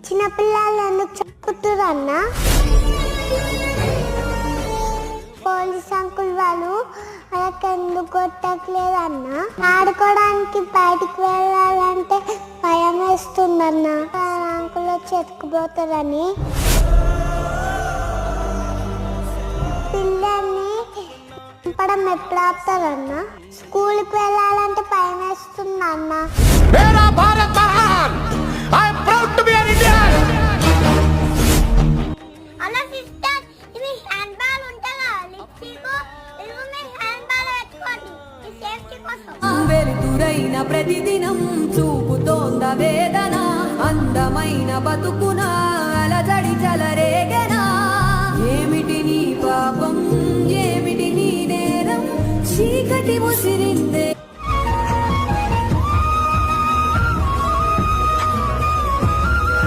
చిన్నపిల్లలు ఎందుకు చెప్పుతురు అన్న? పోలీస్ అంకుల్ వాళ్ళు వాళ్ళకి ఎందుకు కొట్టట్లేదు అన్న? ఆడుకోవడానికి బయటికి వెళ్ళాలంటే భయం వేస్తుందన్న, అంకుల్ వచ్చి ఎత్తుకుపోతారని. పిల్లల్ని చంపడం ఎప్పుడు ఆపుతారన్న? స్కూల్కి వెళ్ళాలంటే భయం వేస్తుంది అన్న. వెలుతురైన ప్రతిదినం చూపుతోంద వేదన, అందమైన బతుకున అలజడి చలరేగనా. ఏమిటి నీ పాపం, ఏమిటి నీ నేరం, చీకటి ముసిరిందే.